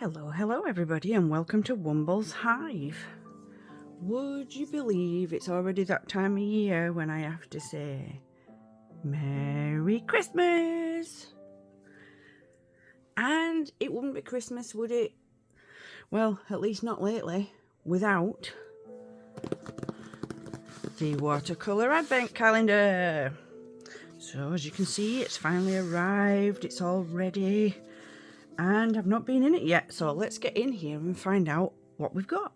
Hello everybody, and welcome to Womble's Hive. Would you believe it's already that time of year when I have to say Merry Christmas? And it wouldn't be Christmas, would it? Well, at least not lately, without the watercolour advent calendar. So as you can see, it's finally arrived, it's all ready. And I've not been in it yet, so let's get in here and find out what we've got.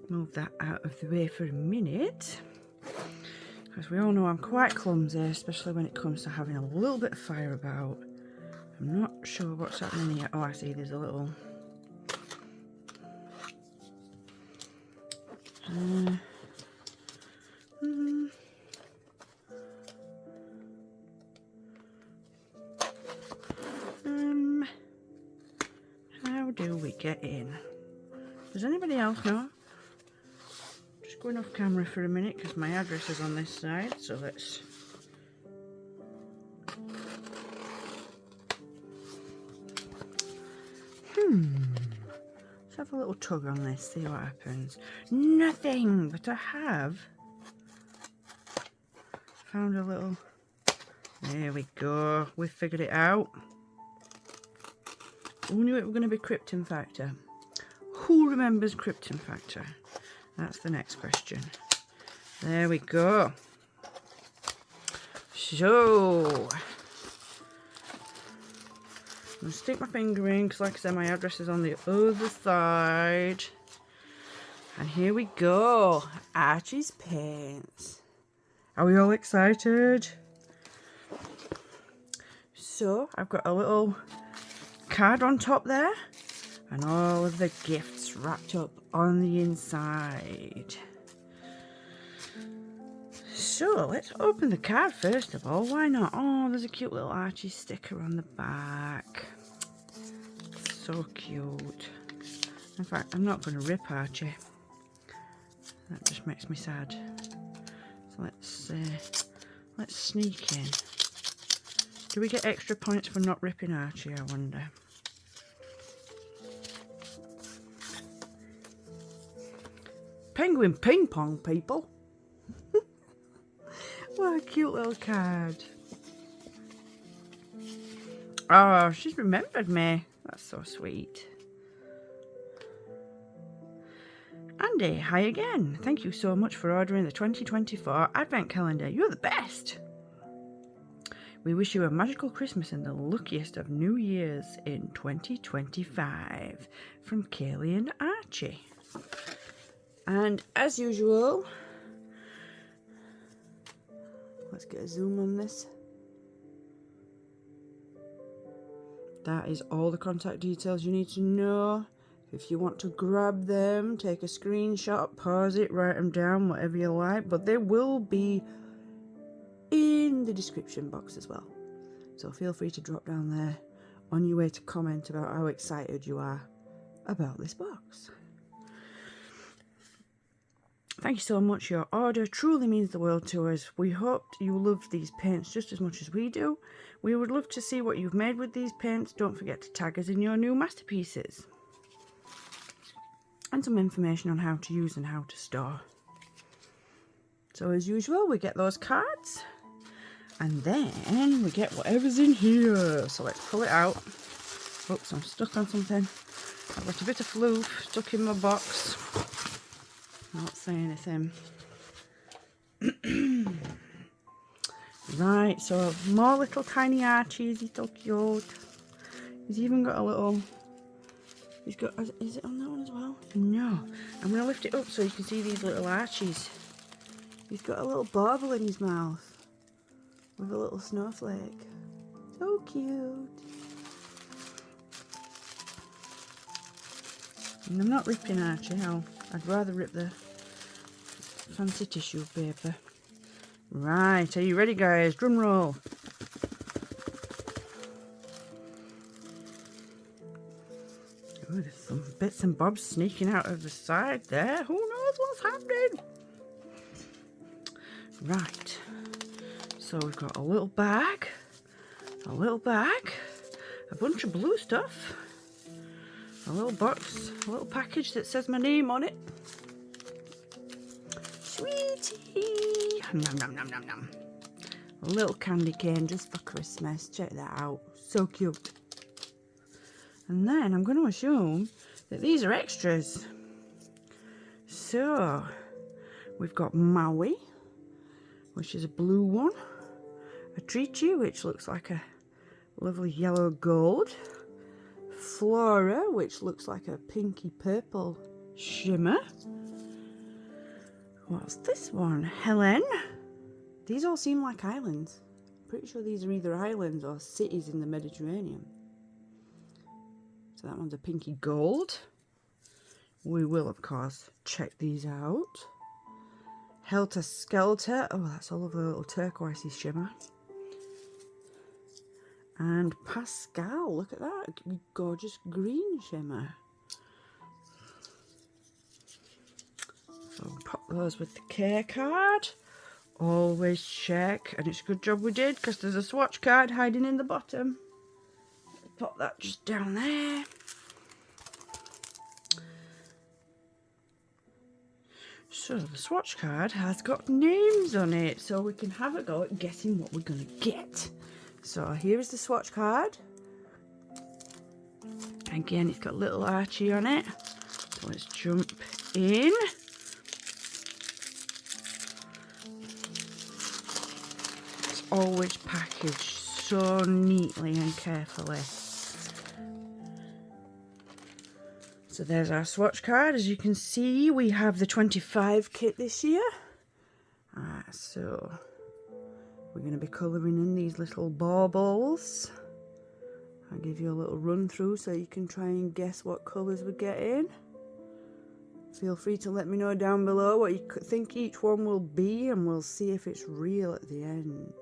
Move that out of the way for a minute, because we all know I'm quite clumsy, especially when it comes to having a little bit of fire about. I'm not sure what's happening here. Oh, I see there's a little... How do we get in? Does anybody else know? Just going off camera for a minute because my address is on this side, so let's... Let's have a little tug on this, see what happens. Nothing, but I have found a little... There we go, we've figured it out. Who knew it was going to be Krypton Factor? Who remembers Krypton Factor? That's the next question. There we go. So, I'm going to stick my finger in because, like I said, my address is on the other side. And here we go. Archie's paints. Are we all excited? So, I've got a little card on top there and all of the gifts wrapped up on the inside. So let's open the card first of all. Why not? Oh, there's a cute little Archie sticker on the back. So cute. In fact, I'm not going to rip Archie. That just makes me sad. So let's sneak in. Do we get extra points for not ripping Archie, I wonder? Penguin ping pong, people. What a cute little card. Oh, she's remembered me. That's so sweet. Andy, hi again. Thank you so much for ordering the 2024 Advent Calendar. You're the best. We wish you a magical Christmas and the luckiest of New Years in 2025. From Kaylee and Archie. And as usual, let's get a zoom on this. That is all the contact details you need to know. If you want to grab them, take a screenshot, pause it, write them down, whatever you like. But they will be in the description box as well. So feel free to drop down there on your way to comment about how excited you are about this box. Thank you so much. Your order truly means the world to us. We hope you love these paints just as much as we do. We would love to see what you've made with these paints. Don't forget to tag us in your new masterpieces. And some information on how to use and how to store. So as usual, we get those cards. And then we get whatever's in here. So let's pull it out. Oops, I'm stuck on something. I've got a bit of floof stuck in my box. Not say anything. Right, so more little tiny Archies. He's so cute. He's even got a little... He's got... Is it on that one as well? No. I'm going to lift it up so you can see these little Archies. He's got a little bauble in his mouth. With a little snowflake. So cute. And I'm not ripping Archie. I'd rather rip the fancy tissue paper. Right, are you ready guys? Drum roll. Ooh, there's some bits and bobs sneaking out of the side there. Who knows what's happening? Right, so we've got a little bag, a bunch of blue stuff, a little box, a little package that says my name on it. Sweetie! Nom nom nom nom nom. A little candy cane just for Christmas. Check that out. So cute. And then I'm going to assume that these are extras. So, we've got Maui, which is a blue one. A Trichi, which looks like a lovely yellow gold. Flora, which looks like a pinky purple shimmer. What's this one? Helen. These all seem like islands. I'm pretty sure these are either islands or cities in the Mediterranean. So that one's a pinky gold. We will, of course, check these out. Helter Skelter. Oh, that's all of the little turquoisey shimmer. And Pascal. Look at that. Gorgeous green shimmer. So pop those with the care card. Always check. And it's a good job we did because there's a swatch card hiding in the bottom. Pop that just down there. So the swatch card has got names on it, so we can have a go at guessing what we're going to get. So here is the swatch card. Again, it's got little Archie on it. So let's jump in. It's always packaged so neatly and carefully. So there's our swatch card. As you can see, we have the 25 kit this year. So we're going to be colouring in these little baubles. I'll give you a little run through so you can try and guess what colours we're getting. Feel free to let me know down below what you think each one will be, and we'll see if it's real at the end.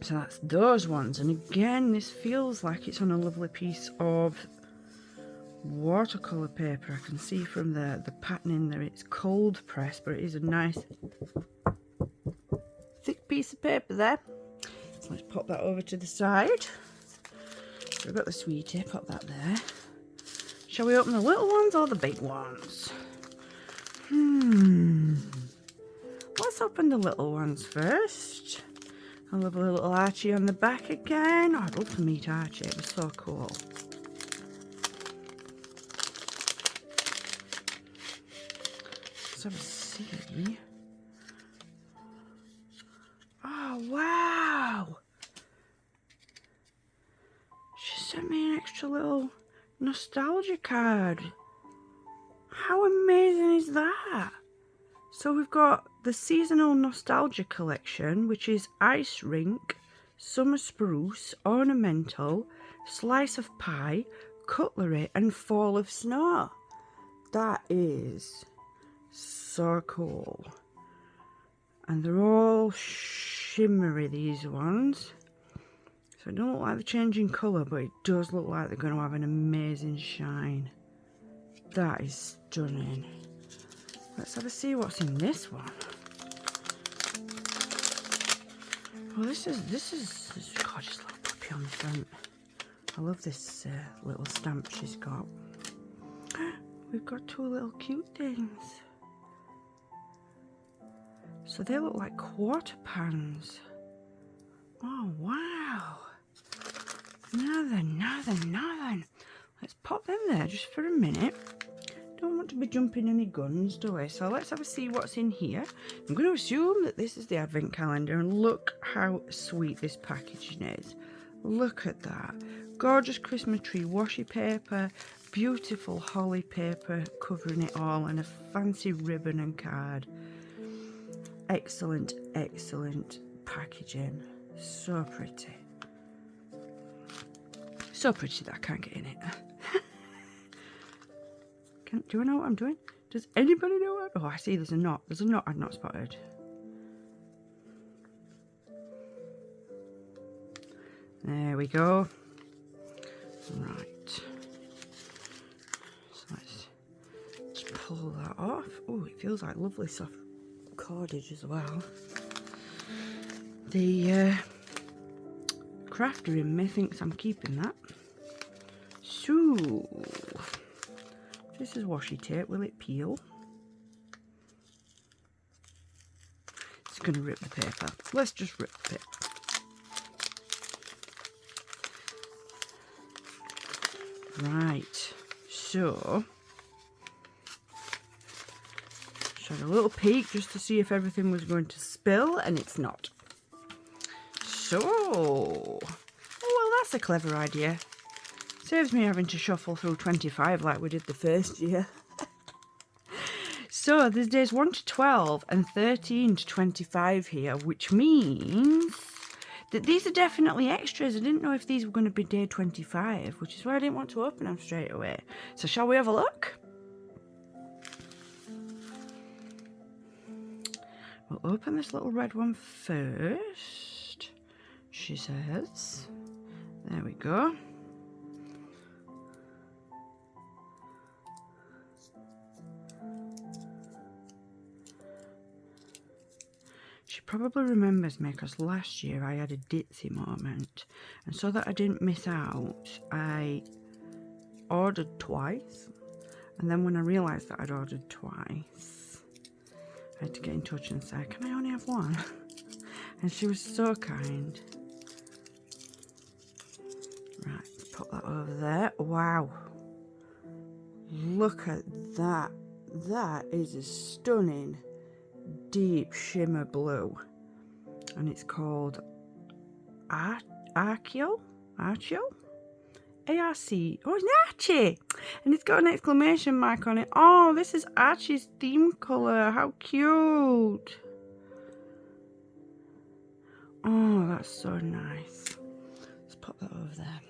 So that's those ones, and again this feels like it's on a lovely piece of watercolour paper. I can see from the patterning there it's cold press, but it is a nice thick piece of paper there. So let's pop that over to the side. So we've got the sweetie, pop that there. Shall we open the little ones or the big ones? Let's open the little ones first. A lovely little Archie on the back again. Oh, I'd love to meet Archie, it was so cool. Let's have a see. Oh, wow! She sent me an extra little nostalgia card. How amazing is that? So we've got the seasonal nostalgia collection, which is ice rink, summer spruce, ornamental, slice of pie, cutlery, and fall of snow. That is so cool. And they're all shimmery, these ones. So it don't look like they're changing colour, but it does look like they're going to have an amazing shine. That is stunning. Let's have a see what's in this one. Well, this is this gorgeous little puppy on the front. I love this little stamp she's got. We've got two little cute things. So they look like quarter pans. Oh wow! Now then. Let's pop them there just for a minute. Don't want to be jumping any guns, do we? So let's have a see what's in here. I'm going to assume that this is the advent calendar, and look how sweet this packaging is. Look at that. Gorgeous Christmas tree washi paper, beautiful holly paper covering it all, and a fancy ribbon and card. Excellent, excellent packaging. So pretty. So pretty that I can't get in it. Do I know what I'm doing? Does anybody know what? Oh, I see there's a knot. There's a knot I've not spotted. There we go. Right. So let's just pull that off. Oh, it feels like lovely soft cordage as well. The crafter in me thinks I'm keeping that. So, this is washi tape. Will it peel? It's going to rip the paper. Let's just rip the paper. Right, so just had a little peek just to see if everything was going to spill, and it's not. So, oh well, that's a clever idea. Saves me having to shuffle through 25 like we did the first year. So there's days 1 to 12 and 13 to 25 here, which means that these are definitely extras. I didn't know if these were going to be day 25, which is why I didn't want to open them straight away. So shall we have a look? We'll open this little red one first, she says. There we go. She probably remembers me because last year I had a ditzy moment, and so that I didn't miss out, I ordered twice, and then when I realised that I'd ordered twice, I had to get in touch and say, can I only have one? And she was so kind. Right, let's put that over there. Wow, look at that. That is a stunning deep shimmer blue, and it's called ARCHIE'S, ARCHIE, A-R-C, oh, it's an Archie, and it's got an exclamation mark on it. Oh, this is Archie's theme colour. How cute. Oh, that's so nice. Let's pop that over there.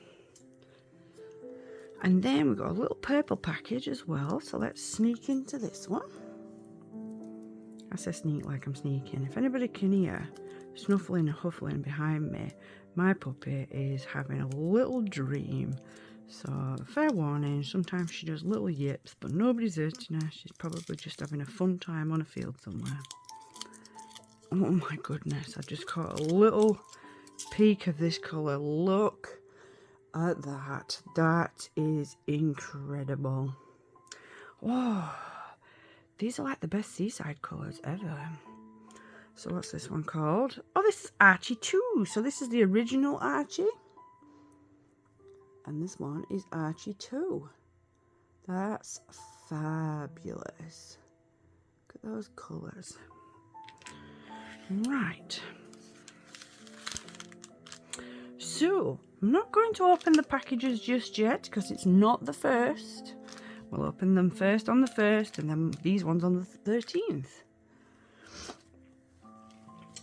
And then we've got a little purple package as well, so let's sneak into this one. I say sneak like I'm sneaking. If anybody can hear snuffling and huffling behind me, my puppy is having a little dream. So, fair warning, sometimes she does little yips, but nobody's hurting her. She's probably just having a fun time on a field somewhere. Oh my goodness, I just caught a little peek of this colour. Look at that. That is incredible. Oh, these are like the best seaside colours ever. So what's this one called? Oh, this is Archie 2. So this is the original Archie. And this one is Archie 2. That's fabulous. Look at those colours. Right. So, I'm not going to open the packages just yet because it's not the first. We'll open them first on the 1st and then these ones on the 13th.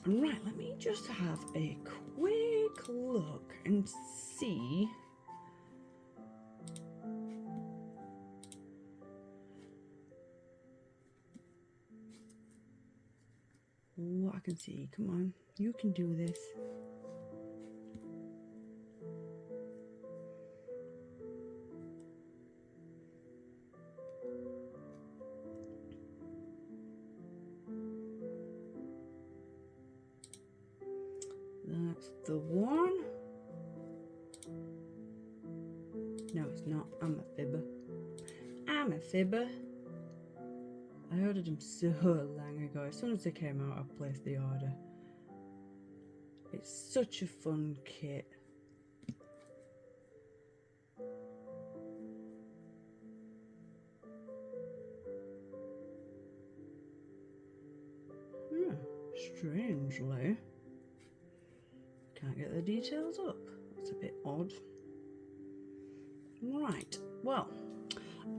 Right, let me just have a quick look and see what I can see. Come on, you can do this. That's the one. No, it's not. I'm a fibber. I'm a fibber. I ordered them so long ago. As soon as they came out, I placed the order. It's such a fun kit. Strangely, can't get the details up. That's a bit odd. Right, well,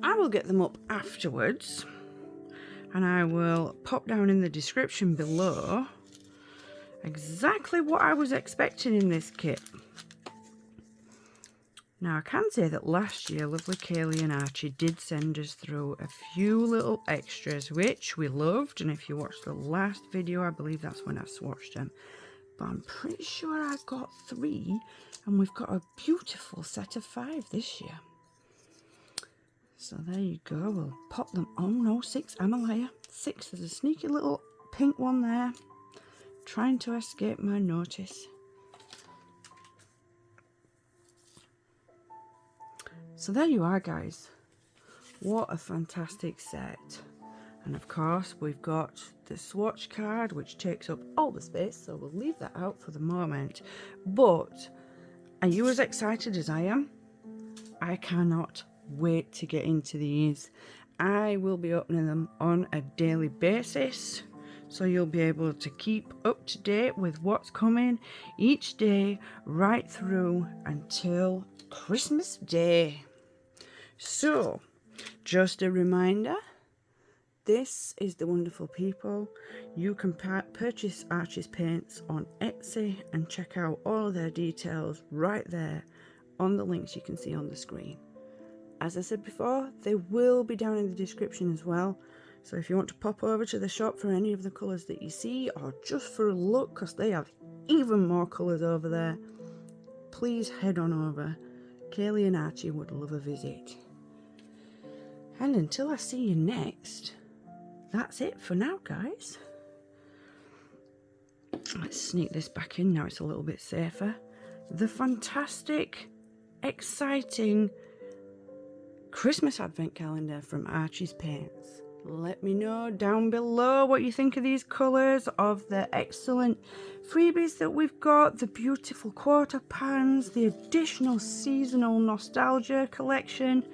I will get them up afterwards, and I will pop down in the description below exactly what I was expecting in this kit. Now, I can say that last year, lovely Kaylee and Archie did send us through a few little extras, which we loved. And if you watched the last video, I believe that's when I swatched them. But I'm pretty sure I got 3, and we've got a beautiful set of 5 this year. So there you go. We'll pop them. Oh no, 6. I'm a liar. 6. There's a sneaky little pink one there, trying to escape my notice. So there you are, guys. What a fantastic set. And of course we've got the swatch card, which takes up all the space, so we'll leave that out for the moment. But are you as excited as I am? I cannot wait to get into these. I will be opening them on a daily basis, so you'll be able to keep up to date with what's coming each day right through until Christmas Day. So just a reminder, this is the wonderful people. You can purchase Archie's paints on Etsy and check out all of their details right there on the links you can see on the screen. As I said before, they will be down in the description as well. So if you want to pop over to the shop for any of the colours that you see, or just for a look, because they have even more colours over there, please head on over. Kaylee and Archie would love a visit. And until I see you next, that's it for now, guys. Let's sneak this back in now, it's a little bit safer. The fantastic, exciting Christmas advent calendar from Archie's Paints. Let me know down below what you think of these colours, of the excellent freebies that we've got, the beautiful quarter pans, the additional seasonal nostalgia collection.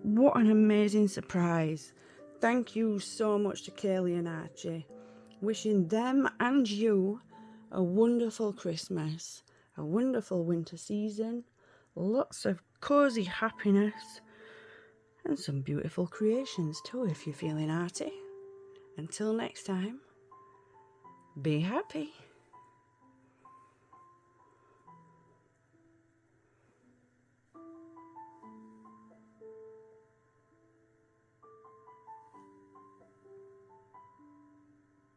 What an amazing surprise. Thank you so much to Kaylee and Archie. Wishing them and you a wonderful Christmas, a wonderful winter season, lots of cosy happiness, and some beautiful creations too if you're feeling arty. Until next time, be happy.